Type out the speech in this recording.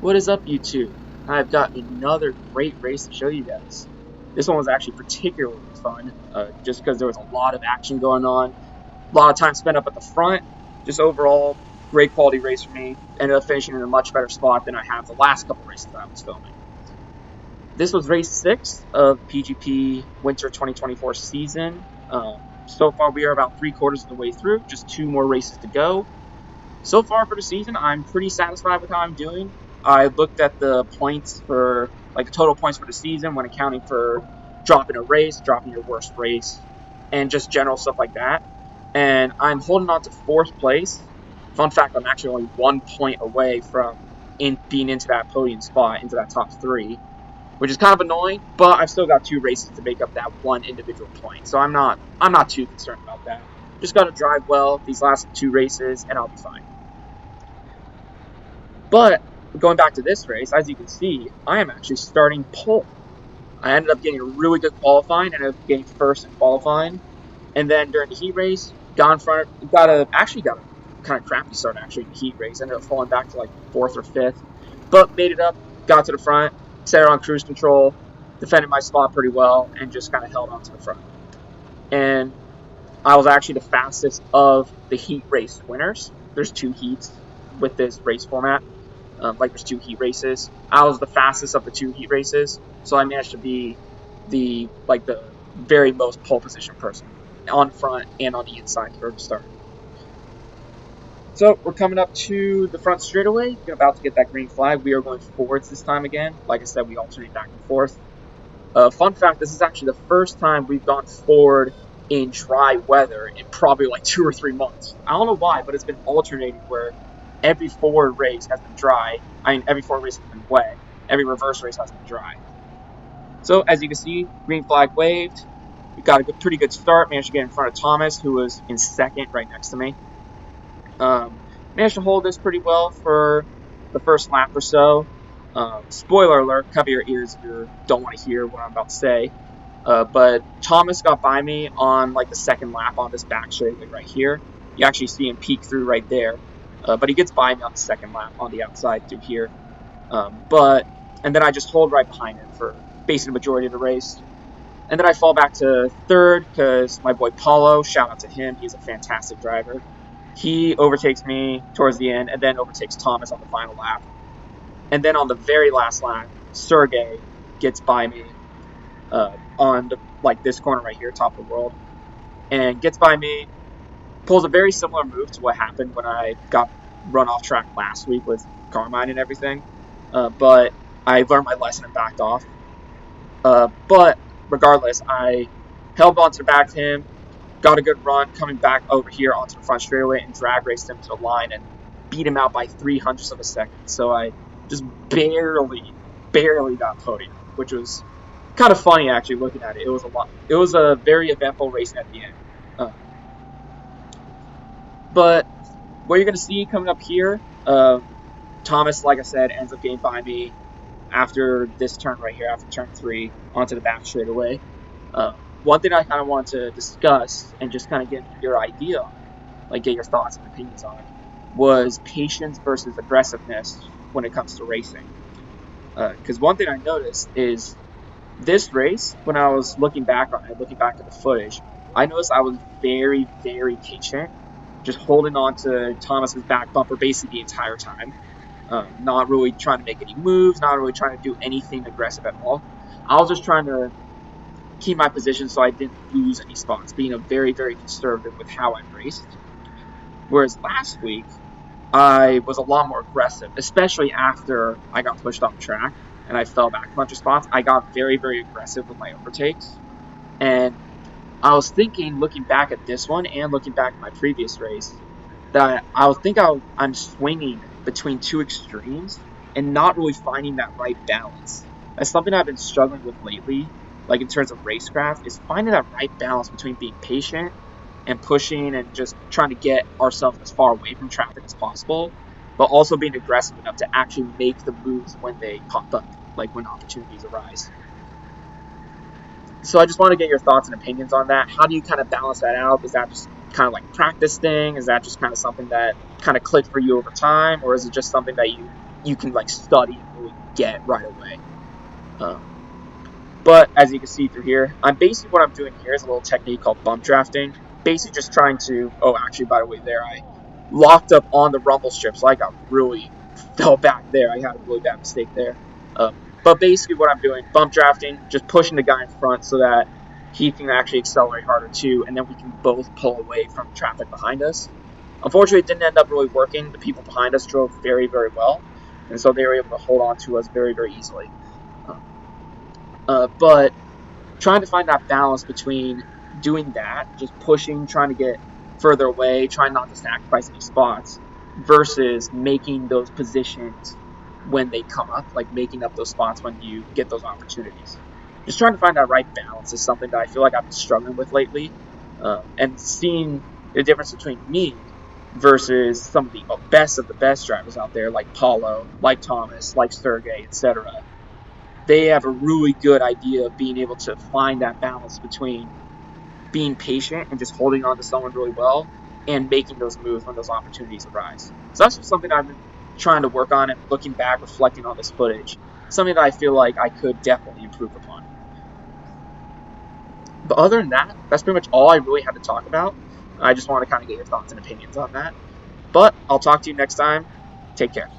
What is up, YouTube? I've got another great race to show you guys. This one was actually particularly fun, just because there was a lot of action going on, a lot of time spent up at the front. Just overall, great quality race for me. Ended up finishing in a much better spot than I have the last couple races that I was filming. This was race 6 of PGP Winter 2024 season. So far, we are about 3/4 of the way through, just 2 more races to go. So far for the season, I'm pretty satisfied with how I'm doing. I looked at the points for, like, the total points for the season when accounting for dropping a race, dropping your worst race, and just general stuff like that. And I'm holding on to 4th place. Fun fact, I'm actually only 1 point away from being into that podium spot, into that top 3, which is kind of annoying, but I've still got 2 races to make up that 1 individual point. So I'm not too concerned about that. Just got to drive well these last 2 races, and I'll be fine. But going back to this race, as you can see, I am actually starting pole. I ended up getting a really good qualifying, ended up getting first in qualifying, and then during the heat race, got in front, got a kind of crappy start actually in the heat race. Ended up falling back to like 4th or 5th, but made it up, got to the front, set it on cruise control, defended my spot pretty well, and just kind of held on to the front. And I was actually the fastest of the heat race winners. There's 2 heats with this race format. There's 2 heat races. I was the fastest of the 2 heat races, so I managed to be the very most pole position person on front and on the inside for the start. So we're coming up to the front straightaway. We're about to get that green flag. We are going forwards this time again. Like I said, we alternate back and forth. Fun fact, this is actually the first time we've gone forward in dry weather in probably like 2 or 3 months. I don't know why, but it's been alternating where every forward race has been dry. Every forward race has been wet. Every reverse race has been dry. So as you can see, green flag waved. We got a pretty good start. Managed to get in front of Thomas, who was in 2nd right next to me. Managed to hold this pretty well for the first lap or so. Spoiler alert, cover your ears if you don't want to hear what I'm about to say. But Thomas got by me on like the 2nd lap on this back straightaway right here. You actually see him peek through right there. But he gets by me on the 2nd lap on the outside through here. And then I just hold right behind him for basically the majority of the race. And then I fall back to 3rd because my boy Paulo, shout out to him, he's a fantastic driver. He overtakes me towards the end and then overtakes Thomas on the final lap. And then on the very last lap, Sergey gets by me on this corner right here, top of the world, and gets by me, pulls a very similar move to what happened when I got run off track last week with Carmine and everything. But I learned my lesson and backed off. But regardless, I held on to the back of him, got a good run coming back over here onto the front straightaway and drag raced him to the line and beat him out by 0.03 of a second. So I just barely got podium, which was kind of funny actually looking at it. It was a very eventful racing at the end. But what you're going to see coming up here, Thomas, like I said, ends up getting by me after this turn right here, after turn 3, onto the back straightaway. One thing I kind of want to discuss and just kind of get your idea on, get your thoughts and opinions on, was patience versus aggressiveness when it comes to racing. Because one thing I noticed is this race, when I was looking back on it, looking back at the footage, I noticed I was very, very patient, just holding on to Thomas's back bumper basically the entire time. Not really trying to make any moves, not really trying to do anything aggressive at all. I was just trying to keep my position so I didn't lose any spots, being a very, very conservative with how I raced. Whereas last week, I was a lot more aggressive, especially after I got pushed off track and I fell back a bunch of spots. I got very, very aggressive with my overtakes. And I was thinking, looking back at this one and looking back at my previous race, that I'm swinging between 2 extremes and not really finding that right balance. That's something I've been struggling with lately, in terms of racecraft, is finding that right balance between being patient and pushing and just trying to get ourselves as far away from traffic as possible, but also being aggressive enough to actually make the moves when they pop up, when opportunities arise. So I just want to get your thoughts and opinions on that. How do you kind of balance that out? Is that just kind of practice thing? Is that just kind of something that kind of clicked for you over time? Or is it just something that you you can like study and really get right away. Um, but as you can see through here, basically what I'm doing here is a little technique called bump drafting. Basically just trying to, oh, actually, by the way, there I locked up on the rumble strip, so I got really fell back there. I had a really bad mistake there. But basically what I'm doing, bump drafting, just pushing the guy in front so that he can actually accelerate harder too, and then we can both pull away from traffic behind us. Unfortunately, it didn't end up really working. The people behind us drove very, very well, and so they were able to hold on to us very, very easily. But trying to find that balance between doing that, just pushing, trying to get further away, trying not to sacrifice any spots, versus making those positions when they come up, like making up those spots when you get those opportunities. Just trying to find that right balance is something that I feel like I've been struggling with lately, and seeing the difference between me versus some of the best drivers out there, like Paulo, like Thomas, like Sergey, etc. They have a really good idea of being able to find that balance between being patient and just holding on to someone really well and making those moves when those opportunities arise. So that's just something I've been trying to work on, and looking back, reflecting on this footage, something that I feel like I could definitely improve upon. But other than that, that's pretty much all I really had to talk about. I just want to kind of get your thoughts and opinions on that. But I'll talk to you next time. Take care.